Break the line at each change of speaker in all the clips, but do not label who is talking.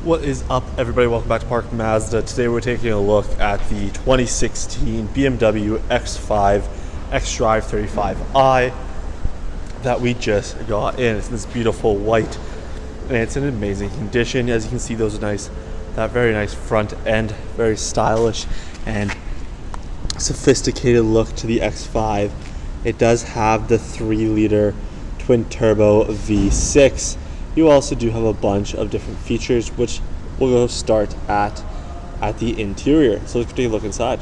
What is up, everybody? Welcome back to Park Mazda. Today we're taking a look at the 2016 BMW X5 xDrive35i that we just got in. It's this beautiful white, and it's in amazing condition. As you can see, that very nice front end, very stylish and sophisticated look to the X5. It does have the 3-liter twin turbo V6. You also do have a bunch of different features, which we'll go start at the interior. So let's take a look inside.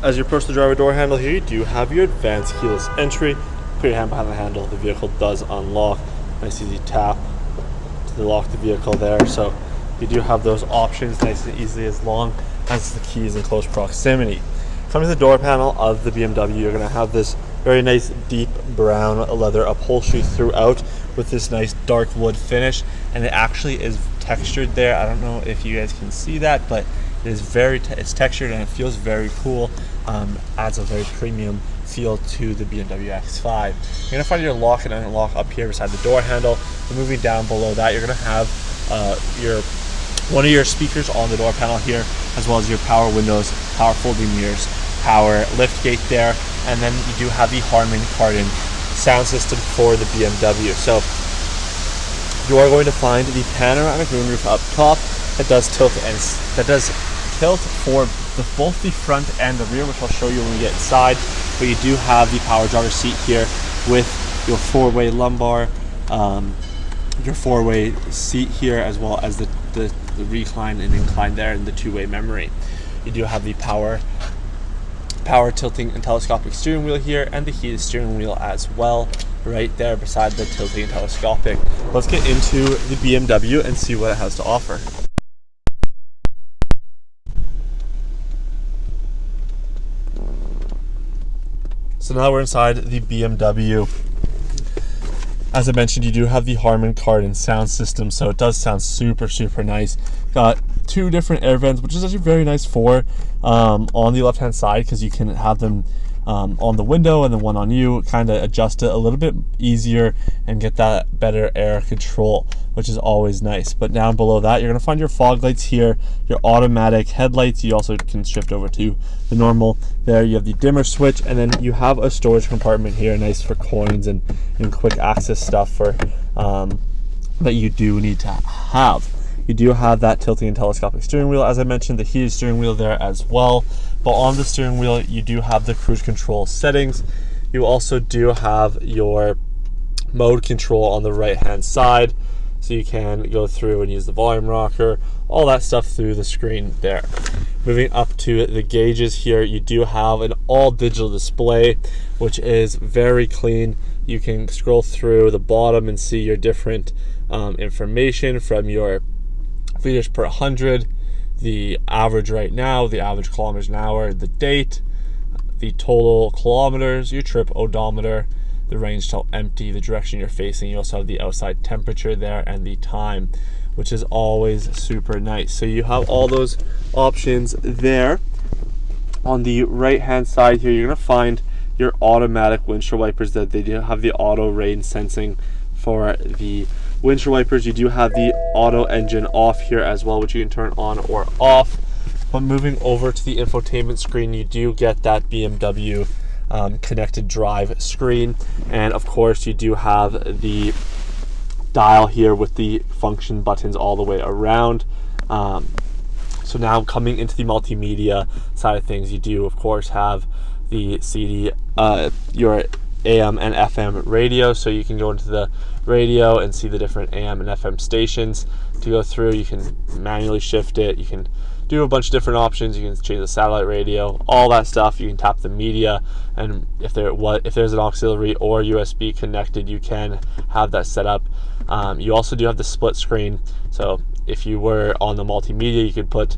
As your personal driver door handle here, you do have your advanced keyless entry. Put your hand behind the handle, the vehicle does unlock. Nice easy tap to lock the vehicle there. So you do have those options nice and easily as long as the key is in close proximity. Coming to the door panel of the BMW, you're going to have this very nice deep brown leather upholstery throughout with this nice dark wood finish, and it actually is textured there. I don't know if you guys can see that, but it is it's textured and it feels very cool. Adds a very premium feel to the BMW X5. You're going to find your lock and unlock up here beside the door handle. And moving down below that, you're going to have one of your speakers on the door panel here, as well as your power windows, power folding mirrors, power lift gate there, and then you do have the Harman Kardon sound system for the BMW. So you are going to find the panoramic moonroof up top that does tilt for both the front and the rear, which I'll show you when we get inside. But you do have the power driver seat here with your 4-way lumbar, your 4-way seat here, as well as the recline and incline there, and the 2-way memory. You do have the power tilting and telescopic steering wheel here, and the heated steering wheel as well, right there beside the tilting and telescopic. Let's get into the BMW and see what it has to offer. So now we're inside the BMW. As I mentioned, you do have the Harman Kardon sound system, so it does sound super nice. Got 2 different air vents, which is actually very nice for on the left hand side, because you can have them on the window and the one on you, kind of adjust it a little bit easier and get that better air control, which is always nice. But down below that, you're going to find your fog lights here, your automatic headlights. You also can shift over to the normal. There you have the dimmer switch, and then you have a storage compartment here, nice for coins and quick access stuff for that you do need to have. You do have that tilting and telescopic steering wheel, as I mentioned, the heated steering wheel there as well. But on the steering wheel, you do have the cruise control settings. You also do have your mode control on the right hand side, so you can go through and use the volume rocker, all that stuff through the screen there. Moving up to the gauges here, you do have an all digital display, which is very clean. You can scroll through the bottom and see your different information, from your liters per 100, the average right now, the average kilometers an hour, the date, the total kilometers, your trip odometer, the range till empty, the direction you're facing. You also have the outside temperature there and the time, which is always super nice. So you have all those options there. On the right hand side here, you're going to find your automatic windshield wipers, that they do have the auto rain sensing for the windshield wipers. You do have the auto engine off here as well, which you can turn on or off. But moving over to the infotainment screen, you do get that BMW connected drive screen, and of course you do have the dial here with the function buttons all the way around. So now coming into the multimedia side of things, you do of course have the CD, your AM and FM radio, so you can go into the radio and see the different AM and FM stations to go through. You can manually shift it, you can do a bunch of different options, you can change the satellite radio, all that stuff. You can tap the media, and if there's an auxiliary or USB connected, you can have that set up. You also do have the split screen, so if you were on the multimedia, you could put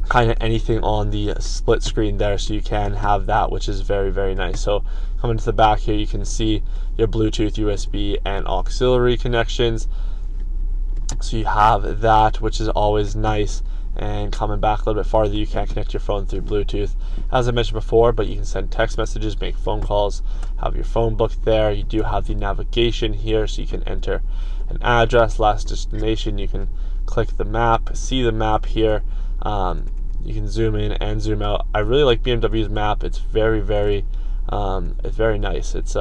kind of anything on the split screen there, so you can have that, which is very nice. So coming to the back here, you can see your Bluetooth, USB, and auxiliary connections. So you have that, which is always nice. And coming back a little bit farther, you can connect your phone through Bluetooth, as I mentioned before, but you can send text messages, make phone calls, have your phone book there. You do have the navigation here, so you can enter an address, last destination. You can click the map, see the map here. You can zoom in and zoom out. I really like BMW's map. It's very nice. It's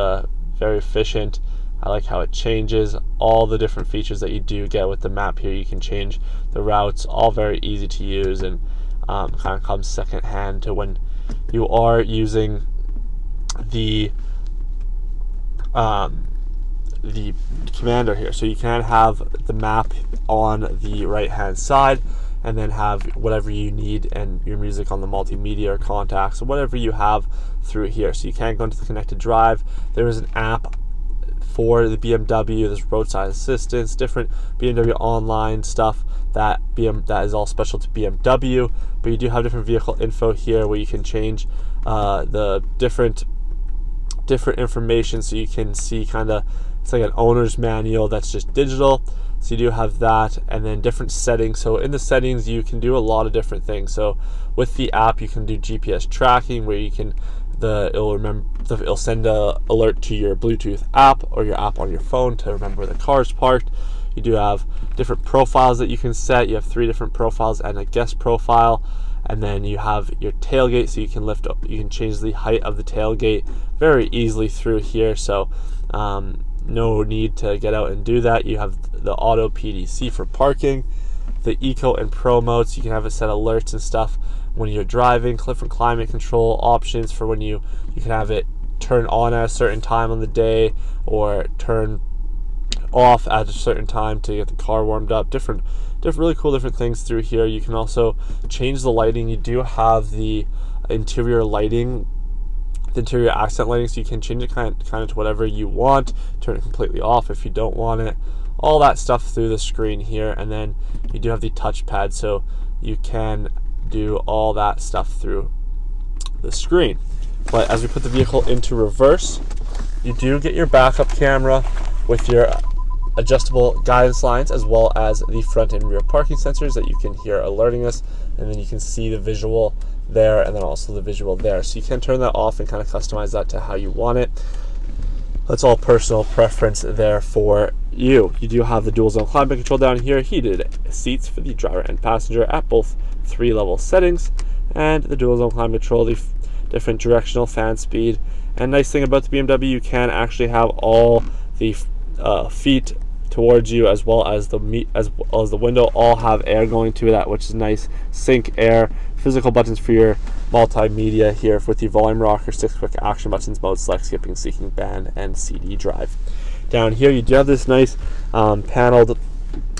very efficient. I like how it changes all the different features that you do get with the map here. You can change the routes, all very easy to use, and kind of comes second hand to when you are using the commander here. So you can have the map on the right hand side and then have whatever you need and your music on the multimedia or contacts or whatever you have through here. So you can go into the connected drive. There is an app for the BMW. There's roadside assistance, different BMW online stuff that is all special to BMW. But you do have different vehicle info here where you can change the different information, so you can see kind of, it's like an owner's manual that's just digital. So you do have that, and then different settings. So in the settings you can do a lot of different things. So with the app you can do GPS tracking, where you can it'll send a alert to your Bluetooth app or your app on your phone to remember where the car's parked. You do have different profiles that you can set. You have 3 different profiles and a guest profile. And then you have your tailgate, so you can lift up, you can change the height of the tailgate very easily through here. So no need to get out and do that. You have the auto PDC for parking, the eco and pro modes. You can have it set alerts and stuff when you're driving, different climate control options for when you can have it turn on at a certain time on the day or turn off at a certain time to get the car warmed up. Different really cool different things through here. You can also change the lighting. You do have the interior lighting, the interior accent lighting, so you can change it kind of to whatever you want, turn it completely off if you don't want it, all that stuff through the screen here. And then you do have the touchpad, so you can do all that stuff through the screen. But as we put the vehicle into reverse, you do get your backup camera with your adjustable guidance lines, as well as the front and rear parking sensors that you can hear alerting us, and then you can see the visual there and then also the visual there. So you can turn that off and kind of customize that to how you want it. That's all personal preference there for you. You do have the dual zone climate control down here, heated seats for the driver and passenger at both 3 level settings, and the dual zone climate control, the different directional fan speed. And nice thing about the BMW, you can actually have all the feet towards you, as well as the window, all have air going to that, which is nice. Sync air, physical buttons for your multimedia here with the volume rocker, 6 quick action buttons, mode select, skipping, seeking, band, and CD drive. Down here you do have this nice paneled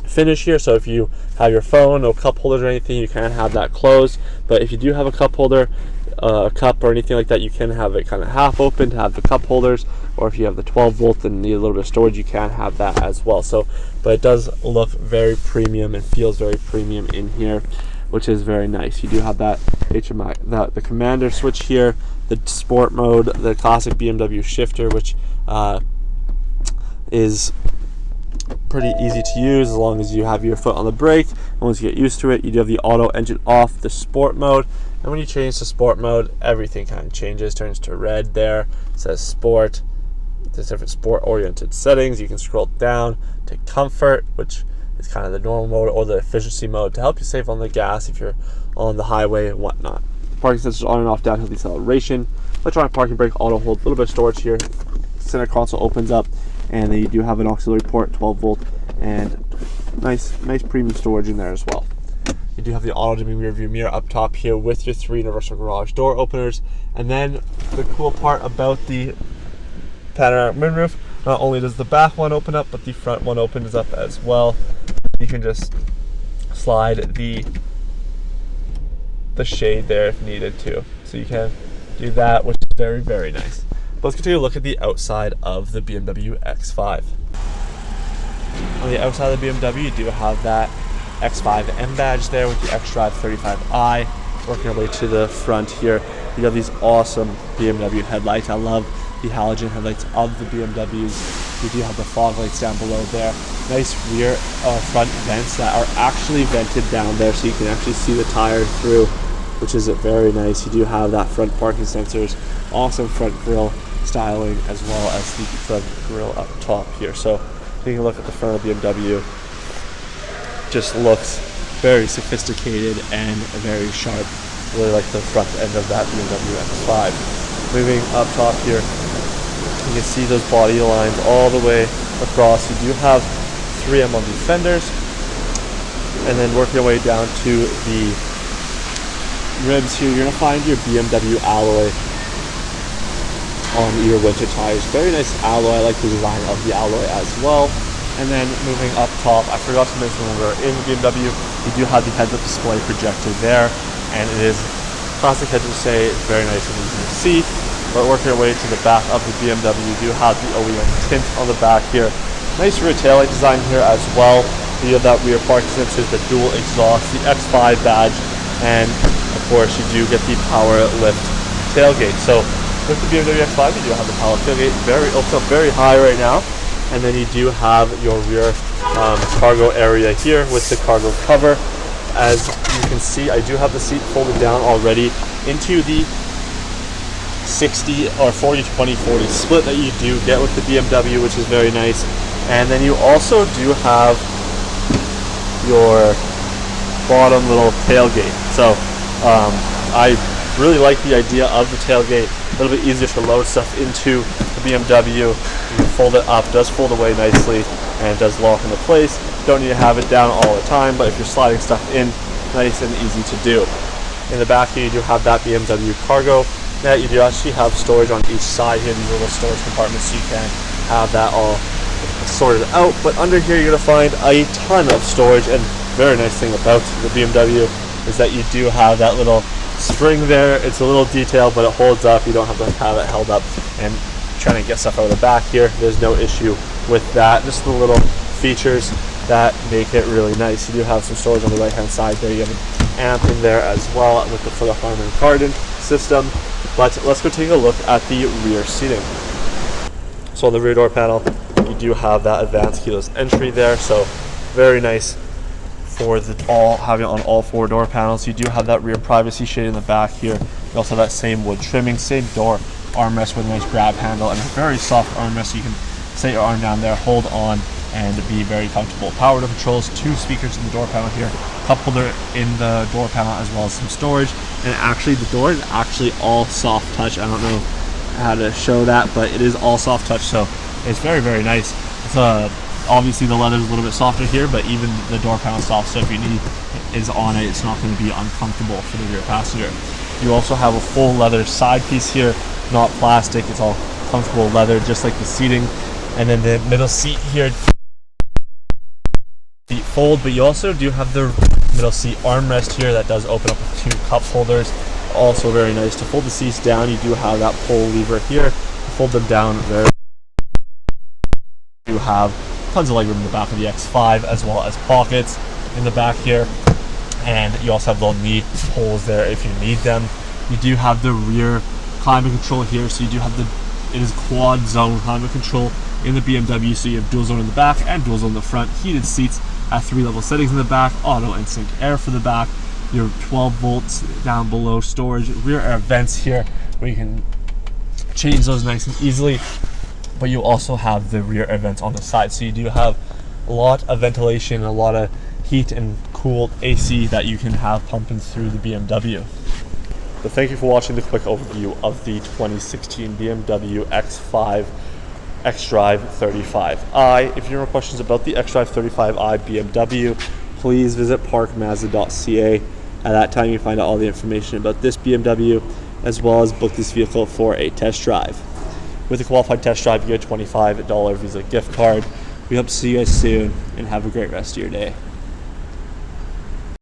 finish here, so if you have your phone, no cup holders or anything, you can have that closed. But if you do have a cup holder, a cup or anything like that, you can have it kind of half open to have the cup holders, or if you have the 12 volt and need a little bit of storage, you can have that as well. So, but it does look very premium and feels very premium in here, which is very nice. You do have that HMI, the commander switch here, the sport mode, the classic BMW shifter, which is pretty easy to use as long as you have your foot on the brake. And once you get used to it, you do have the auto engine off, the sport mode. And when you change to sport mode, everything kind of changes, turns to red there. It says sport. There's different sport oriented settings. You can scroll down to comfort, which is kind of the normal mode, or the efficiency mode to help you save on the gas if you're on the highway and whatnot. Parking sensors on and off, downhill deceleration, electronic parking brake, auto hold, a little bit of storage here. Center console opens up, and then you do have an auxiliary port, 12 volt, and nice premium storage in there as well. You do have the auto dimming rear view mirror up top here with your 3 universal garage door openers. And then the cool part about the panoramic moonroof, not only does the back one open up, but the front one opens up as well. You can just slide the shade there if needed to. So you can do that, which is very, very nice. But let's take a look at the outside of the BMW X5. On the outside of the BMW, you do have that X5 M badge there with the xDrive35i. Working our way to the front here, you have these awesome BMW headlights. I love the halogen headlights of the BMWs. You do have the fog lights down below there. Nice rear front vents that are actually vented down there, so you can actually see the tire through, which is very nice. You do have that front parking sensors, awesome front grille styling, as well as the front grille up top here. So taking a look at the front of the BMW, just looks very sophisticated and very sharp. Really like the front end of that BMW X5. Moving up top here, you can see those body lines all the way across. You do have 3M on the fenders, and then working your way down to the ribs here, you're going to find your BMW alloy on your winter tires. Very nice alloy. I like the design of the alloy as well. And then moving up top, I forgot to mention when we were in the BMW, you do have the heads-up display projector there, and it is classic heads-up display. It's very nice and easy to see. But working our way to the back of the BMW, you do have the OEM tint on the back here. Nice rear taillight design here as well. You have that rear parking sensors, the dual exhaust, the X5 badge, and of course you do get the power lift tailgate. So with the BMW X5, you do have the power tailgate, it's up very high right now. And then you do have your rear cargo area here with the cargo cover. As you can see, I do have the seat folded down already into the 60 or 40-20-40 split that you do get with the BMW, which is very nice. And then you also do have your bottom little tailgate. So I really like the idea of the tailgate. A little bit easier to load stuff into the BMW. You can fold it up, does fold away nicely, and does lock into place. Don't need to have it down all the time, but if you're sliding stuff in, nice and easy to do. In the back here, you do have that BMW cargo net. You do actually have storage on each side here, these little storage compartments, so you can have that all sorted out. But under here, you're going to find a ton of storage, and very nice thing about the BMW is that you do have that little spring there. It's a little detail, but it holds up. You don't have to have it held up and trying to get stuff out of the back here. There's no issue with that. Just the little features that make it really nice. You do have some storage on the right hand side there. You have an amp in there as well with the for the Harman Kardon system. But let's go take a look at the rear seating. So on the rear door panel, you do have that advanced keyless entry there. So very nice for having it on all 4 door panels. You do have that rear privacy shade in the back here. You also have that same wood trimming, same door armrest with a nice grab handle, and a very soft armrest so you can set your arm down there, hold on, and be very comfortable. Power door controls, 2 speakers in the door panel here, cup holder in the door panel, as well as some storage. And actually the door is actually all soft touch. I don't know how to show that, but it is all soft touch, so it's very, very nice. It's obviously the leather is a little bit softer here, but even the door panel is soft, so if your knee is on it, it's not going to be uncomfortable for the rear passenger. You also have a full leather side piece here, not plastic. It's all comfortable leather, just like the seating. And then the middle seat here, seat fold, but you also do have the middle seat armrest here that does open up with 2 cup holders. Also very nice. To fold the seats down, you do have that pull lever here. Fold them down very. You have tons of legroom in the back of the X5, as well as pockets in the back here. And you also have little knee holes there if you need them. You do have the rear climate control here, so you do have it is quad zone climate control in the BMW, so you have dual zone in the back and dual zone in the front. Heated seats at 3 level settings in the back, auto and sync air for the back, your 12 volts down below storage, rear air vents here where you can change those nice and easily. But you also have the rear air vents on the side, so you do have a lot of ventilation, a lot of heat and cool AC that you can have pumping through the BMW. So thank you for watching the quick overview of the 2016 BMW X5 xDrive35i. If you have more questions about the xDrive35i BMW, please visit parkmazda.ca. At that time, you find out all the information about this BMW, as well as book this vehicle for a test drive. With a qualified test drive, you get a $25 Visa gift card. We hope to see you guys soon, and have a great rest of your day.